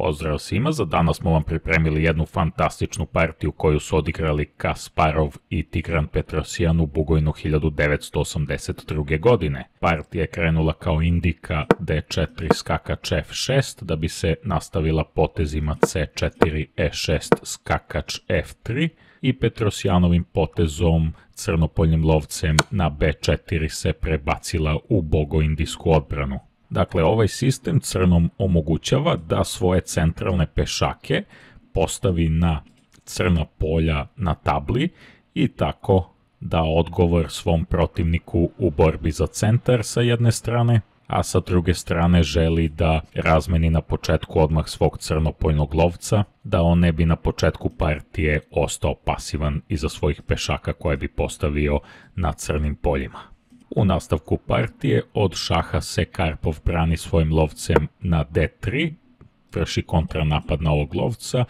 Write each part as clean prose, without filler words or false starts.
Pozdrav svima, za danas smo vam pripremili jednu fantastičnu partiju koju su odigrali Kasparov i Tigran Petrosyan u Bugojnu 1982. godine. Partija je krenula kao indika D4 skakač F6 da bi se nastavila potezima C4 E6 skakač F3 i Petrosyanovim potezom crnopoljnim lovcem na B4 se prebacila u bogoindijsku odbranu. Dakle, ovaj sistem crnom omogućava da svoje centralne pešake postavi na crna polja na tabli i tako da odgovor svom protivniku u borbi za centar sa jedne strane, a sa druge strane želi da razmeni na početku odmah svog crnopoljnog lovca, da on ne bi na početku partije ostao pasivan iza svojih pešaka koje bi postavio na crnim poljima. U nastavku partije od šaha se Karpov brani svojim lovcem na D3, vrši kontranapad na ovog lovca,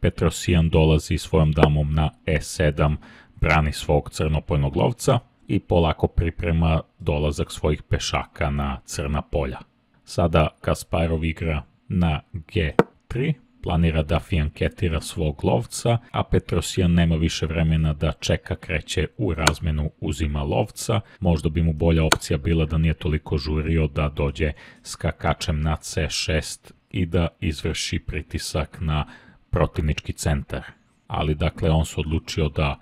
Petrosyan dolazi svojom damom na E7, brani svog crnopoljnog lovca i polako priprema dolazak svojih pešaka na crna polja. Sada Kasparov igra na G3, planira da fijanketira svog lovca, a Petrosyan nema više vremena da čeka, kreće u razmenu, uzima lovca. Možda bi mu bolja opcija bila da nije toliko žurio da dođe skakačem na C6 i da izvrši pritisak na protivnički centar. Ali dakle on se odlučio da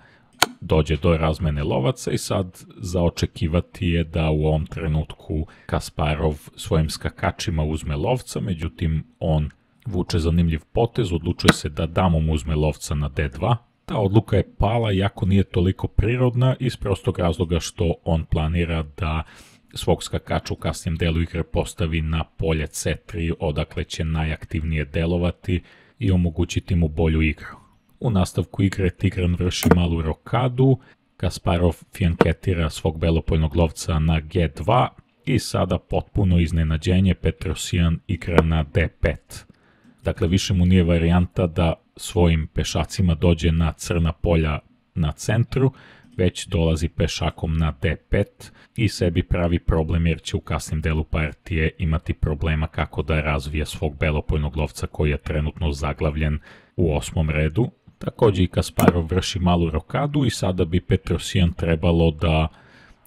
dođe do razmene lovaca i sad za očekivati je da u ovom trenutku Kasparov svojim skakačima uzme lovca, međutim on vuče zanimljiv potez, odlučuje se da damom uzme lovca na D2. Ta odluka je pala, iako nije toliko prirodna, iz prostog razloga što on planira da svog skakača u kasnijem delu igre postavi na polje C3, odakle će najaktivnije delovati i omogućiti mu bolju igru. U nastavku igre Tigran vrši malu rokadu, Kasparov fijanketira svog belopoljnog lovca na G2 i sada potpuno iznenađenje Petrosyan igra na D5. Dakle, više mu nije varijanta da svojim pešacima dođe na crna polja na centru, već dolazi pešakom na D5 i sebi pravi problem jer će u kasnim delu partije imati problema kako da razvije svog belopoljnog lovca koji je trenutno zaglavljen u 8. redu. Također i Kasparov vrši malu rokadu i sada bi Petrosyan trebalo da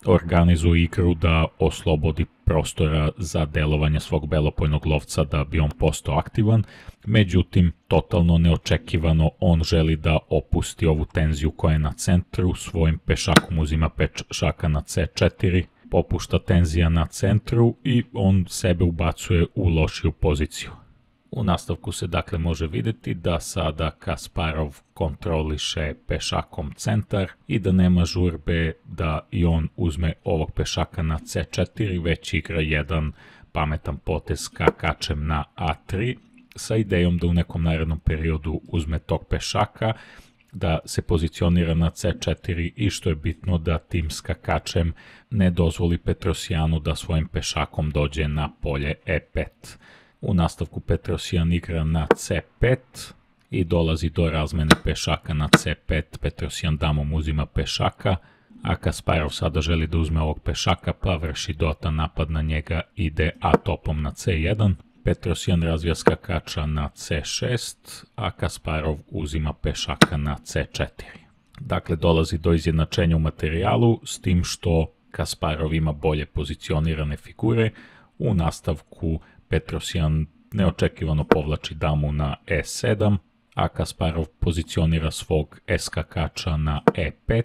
organizuje igru da oslobodi prostora za delovanje svog belopoljnog lovca da bi on postao aktivan, međutim, totalno neočekivano on želi da opusti ovu tenziju koja je na centru, svojim pešakom uzima pešaka na C4, popušta tenzija na centru i on sebe ubacuje u lošiju poziciju. U nastavku se dakle može vidjeti da sada Kasparov kontroliše pešakom centar i da nema žurbe da i on uzme ovog pešaka na C4, već igra jedan pametan potez skakačem na A3 sa idejom da u nekom narednom periodu uzme tog pešaka, da se pozicionira na C4 i što je bitno da tim skakačem ne dozvoli Petrosyanu da svojim pešakom dođe na polje E5. U nastavku Petrosyan igra na C5 i dolazi do razmene pešaka na C5, Petrosyan damom uzima pešaka, a Kasparov sada želi da uzme ovog pešaka pa vrši dodatan napad na njega, ide A topom na C1, Petrosyan razvija skakača na C6, a Kasparov uzima pešaka na C4. Dakle, dolazi do izjednačenja u materijalu, s tim što Kasparov ima bolje pozicionirane figure. U nastavku Petrosyan neočekivano povlači damu na E7, a Kasparov pozicionira svog skakača na E5.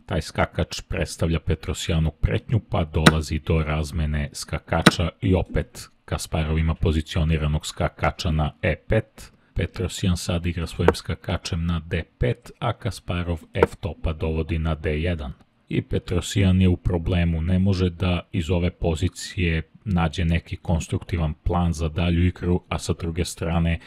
Taj skakač predstavlja Petrosyanu pretnju pa dolazi do razmene skakača i opet Kasparov ima pozicioniranog skakača na E5. Petrosyan sad igra svojim skakačem na D5, a Kasparov F topa dovodi na D1. I Petrosyan je u problemu, ne može da iz ove pozicije nađe neki konstruktivan plan za dalju igru, a sa druge strane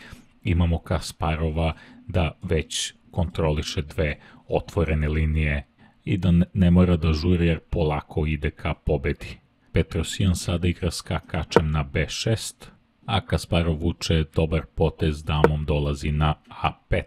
imamo Kasparova da već kontroliše dve otvorene linije i da ne mora da žuri jer polako ide ka pobedi. Petrosyan sada igra skakačem na B6, a Kasparov vuče dobar potez damom, dolazi na A5.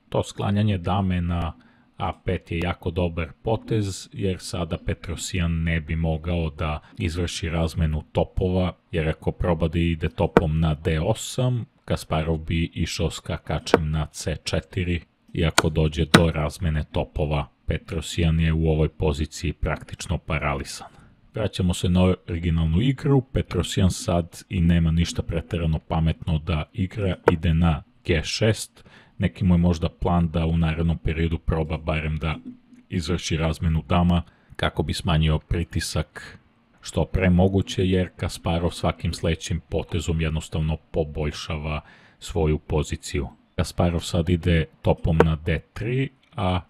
To sklanjanje dame na A5 je jako dobar potez jer sada Petrosyan ne bi mogao da izvrši razmenu topova, jer ako proba da ide topom na D8, Kasparov bi išao skakačem na C4 i ako dođe do razmene topova, Petrosyan je u ovoj poziciji praktično paralisan. Vraćamo se na originalnu igru, Petrosyan sad i nema ništa pretjerano pametno da igra, ide na G6, neki mu je možda plan da u narednom periodu proba barem da izvrši razmenu dama kako bi smanjio pritisak što pre moguće, jer Kasparov svakim sledećim potezom jednostavno poboljšava svoju poziciju. Kasparov sad ide topom na D3, a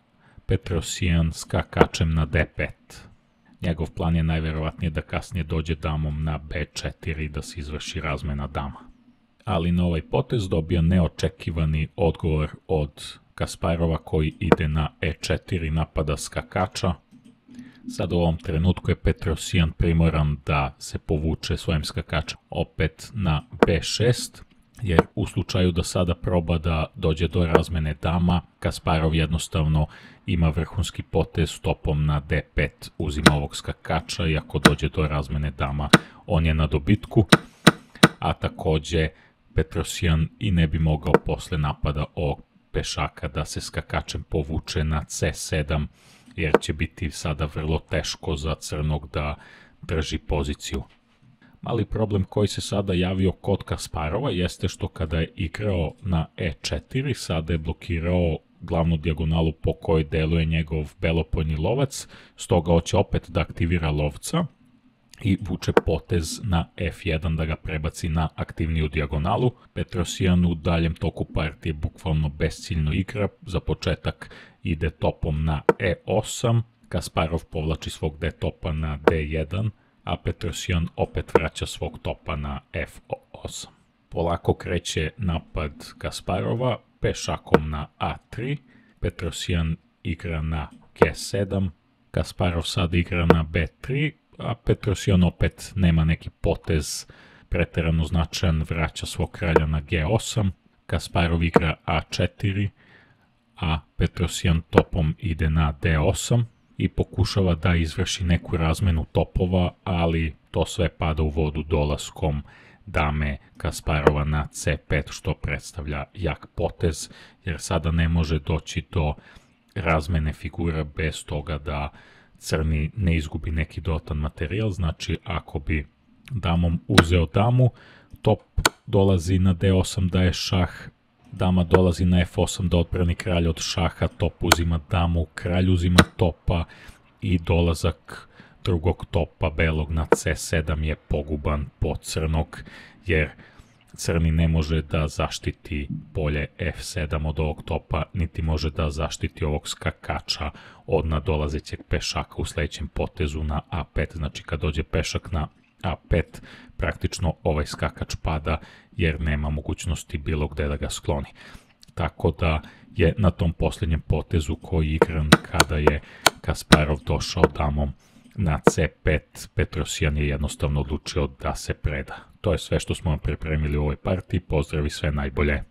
Petrosyan skakačem na D5. Njegov plan je najverovatnije da kasnije dođe damom na B4 i da se izvrši razmena dama. Ali na ovaj potez dobija neočekivani odgovor od Kasparova koji ide na E4 napada skakača. Sad u ovom trenutku je Petrosyan primoran da se povuče svojim skakačem opet na B6, jer u slučaju da sada proba da dođe do razmene dama, Kasparov jednostavno ima vrhunski potez topom na D5, uzima ovog skakača i ako dođe do razmene dama, on je na dobitku, a takođe Petrosyan i ne bi mogao posle napada ovog pešaka da se skakačem povuče na C7, jer će biti sada vrlo teško za crnog da drži poziciju. Mali problem koji se sada javio kod Kasparova jeste što kada je igrao na E4, sada je blokirao glavnu dijagonalu po kojoj deluje njegov belopojni lovac, stoga hoće opet da aktivira lovca i vuče potez na F1 da ga prebaci na aktivniju dijagonalu. Petrosyan u daljem toku partije bukvalno besciljno igra, za početak ide topom na E8, Kasparov povlači svog D topa na D1, a Petrosyan opet vraća svog topa na F8. Polako kreće napad Kasparova pešakom na A3, Petrosyan igra na G7, Kasparov sad igra na B3, a Petrosyan opet nema neki potez pretjerano značajan, vraća svog kralja na G8, Kasparov igra A4, a Petrosyan topom ide na D8 i pokušava da izvrši neku razmenu topova, ali to sve pada u vodu dolaskom dame Kasparova na C5, što predstavlja jak potez, jer sada ne može doći do razmene figura bez toga da crni ne izgubi neki dodatan materijal. Znači ako bi damom uzeo damu, top dolazi na D8 da je šah, dama dolazi na F8 da odbrani kralj od šaha, top uzima damu, kralj uzima topa i dolazak drugog topa belog na C7 je poguban po crnog, jer crni ne može da zaštiti polje F7 od ovog topa, niti može da zaštiti ovog skakača od nadolazećeg pešaka u sledećem potezu na A5. Znači kad dođe pešak na A5, praktično ovaj skakač pada jer nema mogućnosti bilo gde da ga skloni. Tako da je na tom posljednjem potezu koji je igran kada je Kasparov došao damom na C5, Petrosyan je jednostavno odlučio da se preda. To je sve što smo vam pripremili u ovoj partiji, pozdrav i sve najbolje.